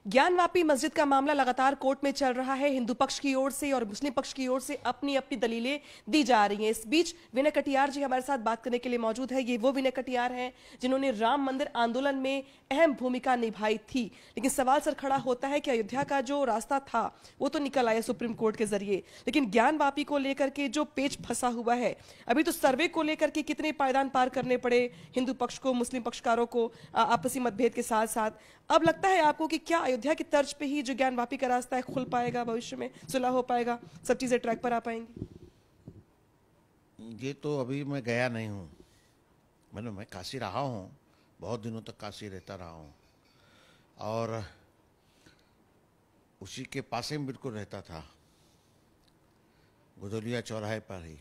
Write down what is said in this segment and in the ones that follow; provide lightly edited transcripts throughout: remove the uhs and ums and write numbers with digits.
ज्ञानवापी मस्जिद का मामला लगातार कोर्ट में चल रहा है। हिंदू पक्ष की ओर से और मुस्लिम पक्ष की ओर से अपनी अपनी दलीलें दी जा रही हैं। इस बीच विनय कटियार जी हमारे साथ बात करने के लिए मौजूद है। ये वो विनय कटियार हैं जिन्होंने राम मंदिर आंदोलन में अहम भूमिका निभाई थी, लेकिन सवाल सर खड़ा होता है कि अयोध्या का जो रास्ता था वो तो निकल आया सुप्रीम कोर्ट के जरिए, लेकिन ज्ञानवापी को लेकर के जो पेच फंसा हुआ है, अभी तो सर्वे को लेकर के कितने पायदान पार करने पड़े हिंदू पक्ष को, मुस्लिम पक्षकारों को आपसी मतभेद के साथ साथ। अब लगता है आपको कि क्या अयोध्या की तर्ज पे ही जो ज्ञानवापी का रास्ता है खुल पाएगा, भविष्य में सुलह हो पाएगा, सब चीजें ट्रैक पर आ पाएंगी? ये तो अभी मैं गया नहीं हूँ। मैं काशी रहा हूँ, बहुत दिनों तक काशी रहता रहा हूँ और उसी के पास में बिल्कुल रहता था, गुदौलिया चौराहे पर ही।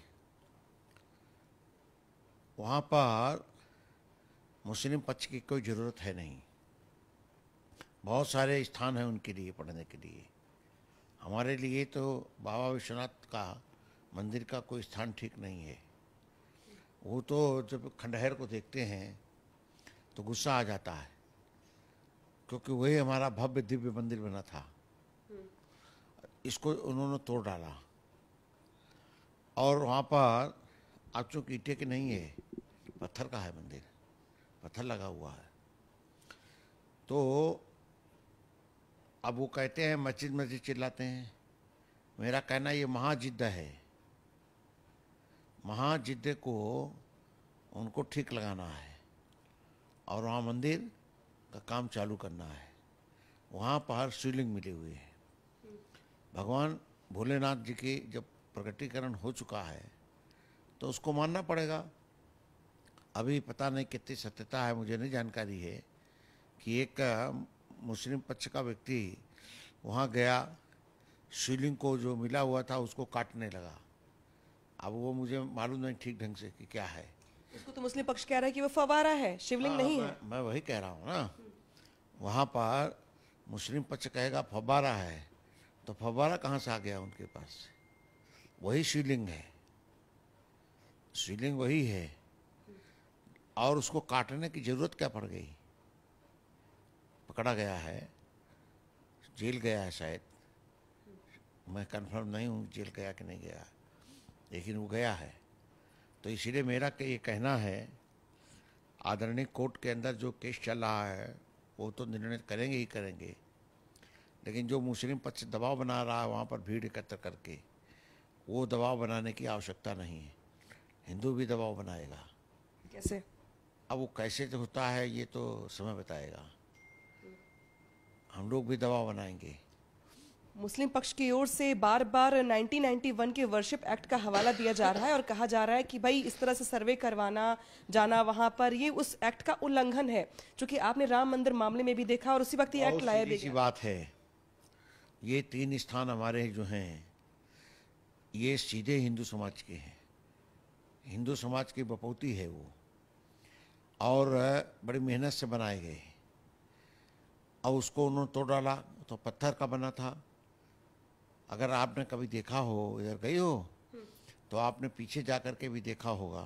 वहाँ पर मुस्लिम पक्ष की कोई ज़रूरत है नहीं, बहुत सारे स्थान हैं उनके लिए पढ़ने के लिए। हमारे लिए तो बाबा विश्वनाथ का मंदिर का कोई स्थान ठीक नहीं है। वो तो जब खंडहर को देखते हैं तो गुस्सा आ जाता है, क्योंकि वही हमारा भव्य दिव्य मंदिर बना था। इसको उन्होंने तोड़ डाला और वहाँ पर अब चूँकि ईंटे की नहीं है, पत्थर का है मंदिर, पत्थर लगा हुआ है। तो अब वो कहते हैं मस्जिद मस्जिद चिल्लाते हैं। मेरा कहना ये महाजिद्द है, महाजिद्द को उनको ठीक लगाना है और वहाँ मंदिर का काम चालू करना है। वहाँ पर शिवलिंग मिले हुए हैं। भगवान भोलेनाथ जी की जब प्रकटीकरण हो चुका है तो उसको मानना पड़ेगा। अभी पता नहीं कितनी सत्यता है, मुझे नहीं जानकारी है कि एक मुस्लिम पक्ष का व्यक्ति वहाँ गया, शिवलिंग को जो मिला हुआ था उसको काटने लगा। अब वो मुझे मालूम नहीं ठीक ढंग से कि क्या है। उसको तो मुस्लिम पक्ष कह रहा है कि वो फवारा है, शिवलिंग नहीं है। मैं वही कह रहा हूँ ना। वहाँ पर मुस्लिम पक्ष कहेगा फव्वारा है, तो फव्वारा कहाँ से आ गया उनके पास? वही शिवलिंग है, शिवलिंग वही है और उसको काटने की जरूरत क्या पड़ गई? पकड़ा गया है, जेल गया है शायद, मैं कंफर्म नहीं हूँ जेल गया कि नहीं गया, लेकिन वो गया है। तो इसीलिए मेरा ये कहना है, आदरणीय कोर्ट के अंदर जो केस चल रहा है वो तो निर्णय करेंगे ही करेंगे, लेकिन जो मुस्लिम पक्ष दबाव बना रहा है वहाँ पर भीड़ एकत्र करके, वो दबाव बनाने की आवश्यकता नहीं है। हिंदू भी दबाव बनाएगा। कैसे? अब वो कैसे तो होता है ये तो समय बताएगा। हम लोग भी दबाव बनाएंगे। मुस्लिम पक्ष की ओर से बार बार 1991 के वर्शिप एक्ट का हवाला दिया जा रहा है और कहा जा रहा है कि भाई इस तरह से सर्वे करवाना जाना वहां पर, ये उस एक्ट का उल्लंघन है, जो कि आपने राम मंदिर मामले में भी देखा और उसी वक्त ये एक्ट लाया भी गया। बात है, ये 3 स्थान हमारे जो हैं ये सीधे हिंदू समाज के हैं, हिंदू समाज की बपौती है वो, और बड़ी मेहनत से बनाए गए। अब उसको उन्होंने तोड़ डाला, तो पत्थर का बना था। अगर आपने कभी देखा हो, इधर गई हो तो आपने पीछे जा कर के भी देखा होगा,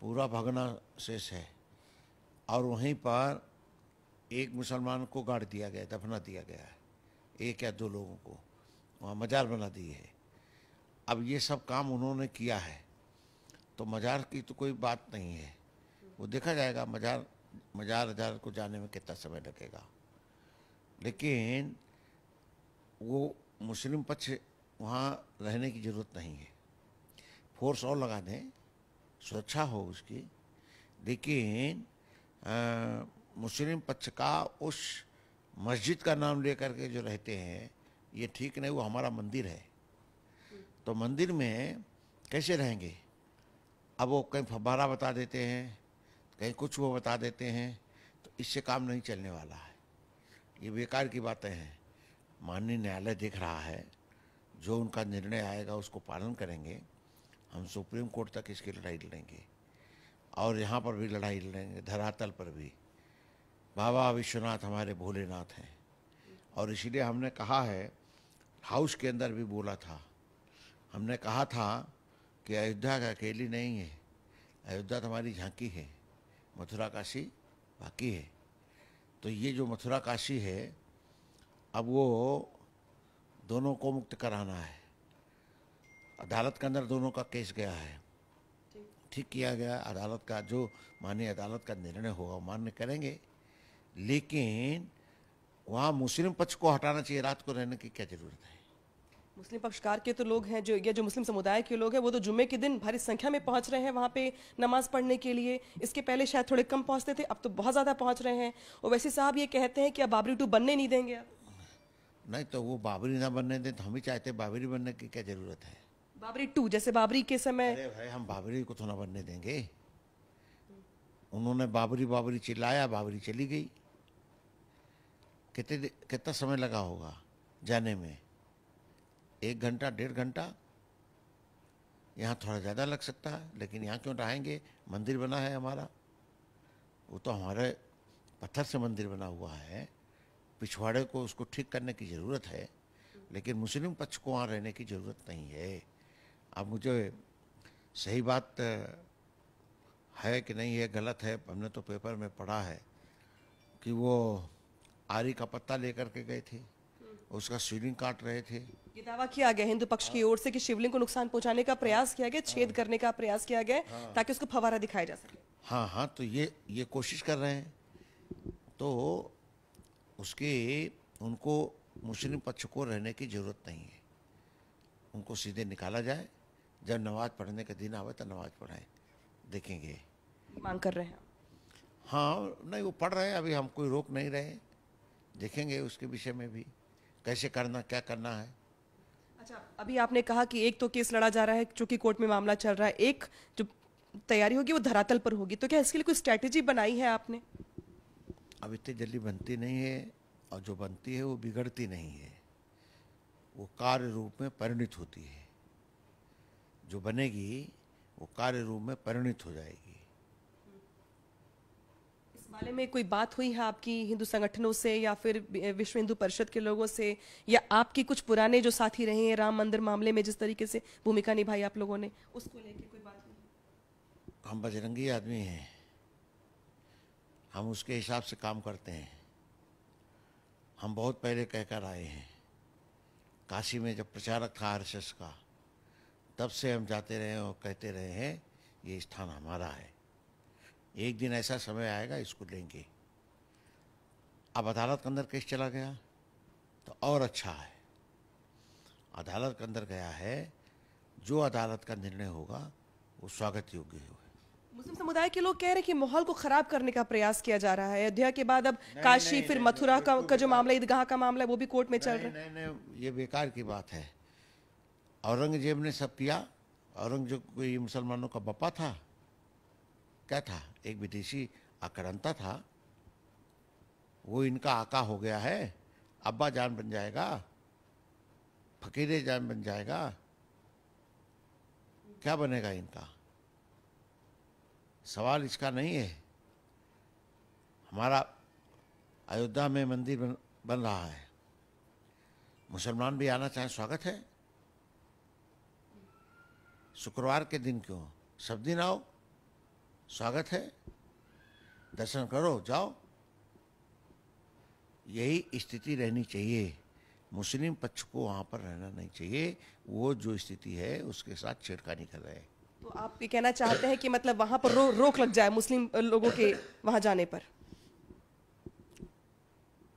पूरा भगना शेष है। और वहीं पर एक मुसलमान को गाड़ दिया गया, दफना दिया गया है, 1 या 2 लोगों को वहाँ मजार बना दी है। अब ये सब काम उन्होंने किया है, तो मजार की तो कोई बात नहीं है, वो देखा जाएगा मजार को जाने में कितना समय लगेगा। लेकिन वो मुस्लिम पक्ष वहाँ रहने की ज़रूरत नहीं है। फोर्स और लगा दें, सुरक्षा हो उसकी, लेकिन मुस्लिम पक्ष का उस मस्जिद का नाम लेकर के जो रहते हैं ये ठीक नहीं। वो हमारा मंदिर है, तो मंदिर में कैसे रहेंगे? अब वो कहीं फव्वारा बता देते हैं, कहीं कुछ वो बता देते हैं, तो इससे काम नहीं चलने वाला है। ये बेकार की बातें हैं। माननीय न्यायालय देख रहा है, जो उनका निर्णय आएगा उसको पालन करेंगे। हम सुप्रीम कोर्ट तक इसकी लड़ाई लड़ेंगे और यहाँ पर भी लड़ाई लड़ेंगे, धरातल पर भी। बाबा विश्वनाथ हमारे भोलेनाथ हैं और इसीलिए हमने कहा है, हाउस के अंदर भी बोला था, हमने कहा था कि अयोध्या का अकेली नहीं है, अयोध्या तो हमारी झांकी है, मथुरा काशी बाकी है। तो ये जो मथुरा काशी है अब वो दोनों को मुक्त कराना है। अदालत के अंदर दोनों का केस गया है, ठीक किया गया। अदालत का जो माननीय अदालत का निर्णय होगा वो मान्य करेंगे, लेकिन वहाँ मुस्लिम पक्ष को हटाना चाहिए। रात को रहने की क्या जरूरत है? मुस्लिम पक्षकार के तो लोग हैं, जो मुस्लिम समुदाय के लोग हैं, वो तो जुम्मे के दिन भारी संख्या में पहुंच रहे हैं वहां पे नमाज पढ़ने के लिए। इसके पहले शायद थोड़े कम पहुंचते थे, अब तो बहुत ज्यादा पहुंच रहे हैं। और वैसे साहब ये कहते हैं कि अब बाबरी 2 बनने नहीं देंगे। अब नहीं तो वो बाबरी ना बनने दें तो हम ही चाहते, बाबरी बनने की क्या जरूरत है? बाबरी 2 जैसे बाबरी के समय। अरे भाई, हम बाबरी को तो ना बनने देंगे। उन्होंने बाबरी बाबरी चिल्लाया, बाबरी चली गई। कितना समय लगा होगा जाने में? 1 घंटा 1.5 घंटा। यहाँ थोड़ा ज़्यादा लग सकता है, लेकिन यहाँ क्यों रहेंगे? मंदिर बना है हमारा, वो तो हमारे पत्थर से मंदिर बना हुआ है। पिछवाड़े को उसको ठीक करने की ज़रूरत है, लेकिन मुस्लिम पक्ष को वहाँ रहने की ज़रूरत नहीं है। अब मुझे सही बात है कि नहीं है, गलत है, हमने तो पेपर में पढ़ा है कि वो आरी का पत्ता लेकर के गए थे, उसका शिवलिंग काट रहे थे। ये दावा किया गया हिंदू पक्ष की ओर से कि शिवलिंग को नुकसान पहुंचाने का प्रयास किया गया, छेद करने का प्रयास किया गया, ताकि उसको फवारा दिखाया जा सके। हाँ हाँ, तो ये कोशिश कर रहे हैं। तो उसके उनको मुस्लिम पक्ष को रहने की ज़रूरत नहीं है। उनको सीधे निकाला जाए, जब नमाज पढ़ने का दिन आवे तो नमाज पढ़ाएं, देखेंगे। मांग कर रहे हैं। हाँ, नहीं वो पढ़ रहे हैं, अभी हम कोई रोक नहीं रहे, देखेंगे उसके विषय में भी कैसे करना, क्या करना है। अच्छा, अभी आपने कहा कि एक तो केस लड़ा जा रहा है, चूंकि कोर्ट में मामला चल रहा है, एक जो तैयारी होगी वो धरातल पर होगी, तो क्या इसके लिए कोई स्ट्रैटेजी बनाई है आपने? अब इतनी जल्दी बनती नहीं है, और जो बनती है वो बिगड़ती नहीं है, वो कार्य रूप में परिणित होती है। जो बनेगी वो कार्य रूप में परिणित हो जाएगी। इस बारे में कोई बात हुई है आपकी हिंदू संगठनों से, या फिर विश्व हिंदू परिषद के लोगों से, या आपके कुछ पुराने जो साथी रहे हैं राम मंदिर मामले में जिस तरीके से भूमिका निभाई आप लोगों ने, उसको लेकर कोई बात हुई? हम बजरंगी आदमी हैं, हम उसके हिसाब से काम करते हैं। हम बहुत पहले कहकर आए हैं, काशी में जब प्रचारक था आरएसएस का, तब से हम जाते रहे और कहते रहे हैं ये स्थान हमारा है। एक दिन ऐसा समय आएगा इसको लेंगे। अब अदालत के अंदर केस चला गया तो और अच्छा है। अदालत के अंदर गया है, जो अदालत का निर्णय होगा वो स्वागत योग्य होगा। मुस्लिम समुदाय के लोग कह रहे हैं कि माहौल को खराब करने का प्रयास किया जा रहा है। अयोध्या के बाद अब काशी, फिर मथुरा का जो मामला, ईदगाह का मामला है, वो भी कोर्ट में चल रहा है। नहीं, ये बेकार की बात है। औरंगजेब ने सब किया। औरंगजेब कोई मुसलमानों का बप्पा था? क्या था? एक विदेशी आक्रांता था। वो इनका आका हो गया है, अब्बा जान बन जाएगा, फकीरे जान बन जाएगा, क्या बनेगा इनका? सवाल इसका नहीं है। हमारा अयोध्या में मंदिर बन रहा है, मुसलमान भी आना चाहे स्वागत है। शुक्रवार के दिन क्यों, सब दिन आओ, स्वागत है, दर्शन करो, जाओ। यही स्थिति रहनी चाहिए। मुस्लिम पक्ष को वहाँ पर रहना नहीं चाहिए। वो जो स्थिति है उसके साथ छेड़खानी कर रहे हैं। तो आप ये कहना चाहते हैं कि मतलब वहां पर रोक लग जाए मुस्लिम लोगों के वहां जाने पर?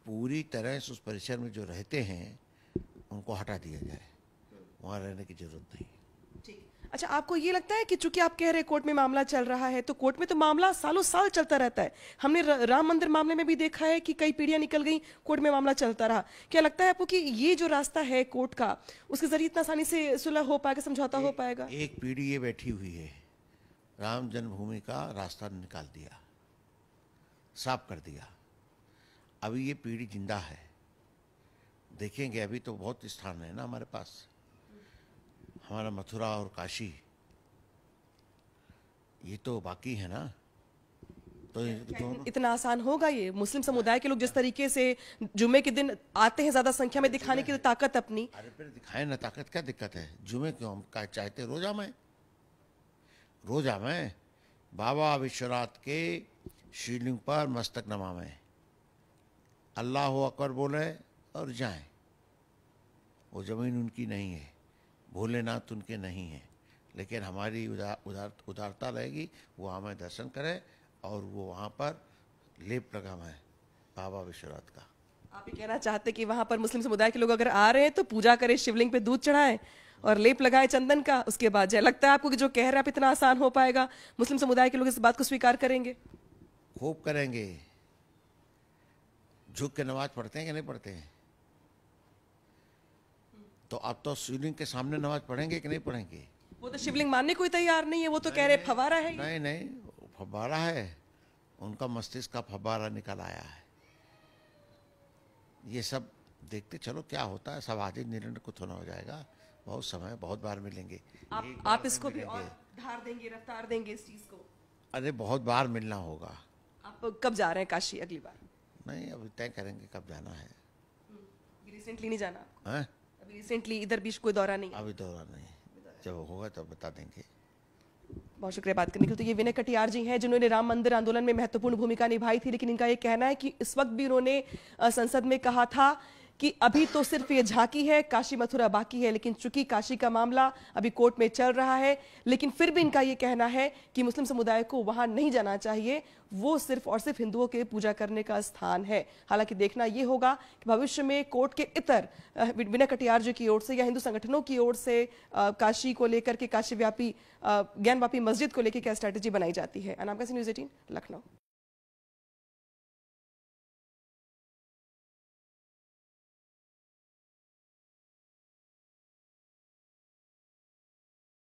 पूरी तरह से उस परिसर में जो रहते हैं उनको हटा दिया जाए, वहाँ रहने की जरूरत नहीं। ठीक। अच्छा, आपको ये लगता है कि चूंकि आप कह रहे हैं कोर्ट में मामला चल रहा है, तो कोर्ट में तो मामला सालों साल चलता रहता है। हमने राम मंदिर मामले में भी देखा है कि कई पीढ़ियां निकल गई, कोर्ट में मामला चलता रहा। क्या लगता है आपको कि ये जो रास्ता है कोर्ट का, उसके जरिए इतना आसानी से सुलह हो पाएगा, समझौता हो पाएगा? एक पीढ़ी ये बैठी हुई है, राम जन्मभूमि का रास्ता निकाल दिया, साफ कर दिया। अभी ये पीढ़ी जिंदा है, देखेंगे। अभी तो बहुत स्थान है ना हमारे पास, हमारा मथुरा और काशी, ये तो बाकी है ना। तो इतना आसान होगा ये? मुस्लिम समुदाय के लोग जिस तरीके से जुमे के दिन आते हैं ज्यादा संख्या में दिखाने के लिए ताकत अपनी। अरे फिर दिखाए ना, ताकत क्या दिक्कत है? जुमे क्यों, हम क्या चाहते रोजा में, रोजा में बाबा विश्वनाथ के शिवलिंग पर मस्तक नमावे, अल्लाह अकबर बोले, और जाएं। वो ज़मीन उनकी नहीं है, भोलेनाथ उनके नहीं है, लेकिन हमारी उदारता रहेगी। वो हमें दर्शन करें और वो वहाँ पर लेप लगाएं बाबा विश्वनाथ का। आप ये कहना चाहते कि वहां पर मुस्लिम समुदाय के लोग अगर आ रहे हैं तो पूजा करें, शिवलिंग पे दूध चढ़ाएं और लेप लगाएं चंदन का, उसके बाद जाए। लगता है आपको कि जो कह रहे हैं आप इतना आसान हो पाएगा? मुस्लिम समुदाय के लोग इस बात को स्वीकार करेंगे? खूब करेंगे। झुक के नमाज पढ़ते हैं कि नहीं पढ़ते हैं? तो अब तो शिवलिंग के सामने नमाज पढ़ेंगे कि नहीं पढ़ेंगे? वो तो शिवलिंग मानने को ही तैयार नहीं है, वो तो कह रहे फवारा है। नहीं नहीं, फव्वारा है, उनका मस्तिष्क का फव्वारा निकल आया है। ये सब देखते चलो क्या होता है। सब आज ही निर्णय कुछ होना हो जाएगा, बहुत समय, बहुत बार मिलेंगे। आप इसको भी और धार देंगे, रफ्तार देंगे इस चीज को? अरे बहुत बार मिलना होगा। आप कब जा रहे हैं काशी अगली बार? नहीं, अभी तय करेंगे कब जाना है। रिसेंटली नहीं जाना हैं? अभी रिसेंटली इधर बीच कोई दौरा नहीं है? अभी दौरा नहीं, जब होगा तब बता देंगे। बहुत शुक्रिया बात करने के लिए। तो ये विनय कटियार जी हैं जिन्होंने राम मंदिर आंदोलन में महत्वपूर्ण भूमिका निभाई थी, लेकिन इनका ये कहना है कि इस वक्त भी उन्होंने संसद में कहा था कि अभी तो सिर्फ ये झांकी है, काशी मथुरा बाकी है। लेकिन चूंकि काशी का मामला अभी कोर्ट में चल रहा है, लेकिन फिर भी इनका ये कहना है कि मुस्लिम समुदाय को वहां नहीं जाना चाहिए, वो सिर्फ और सिर्फ हिंदुओं के पूजा करने का स्थान है। हालांकि देखना ये होगा कि भविष्य में कोर्ट के इतर विनय कटियार जी की ओर से या हिंदू संगठनों की ओर से काशी को लेकर के, काशी व्यापी ज्ञानवापी मस्जिद को लेकर क्या स्ट्रैटेजी बनाई जाती है। अनामिका सिंह, न्यूज़ 18, लखनऊ।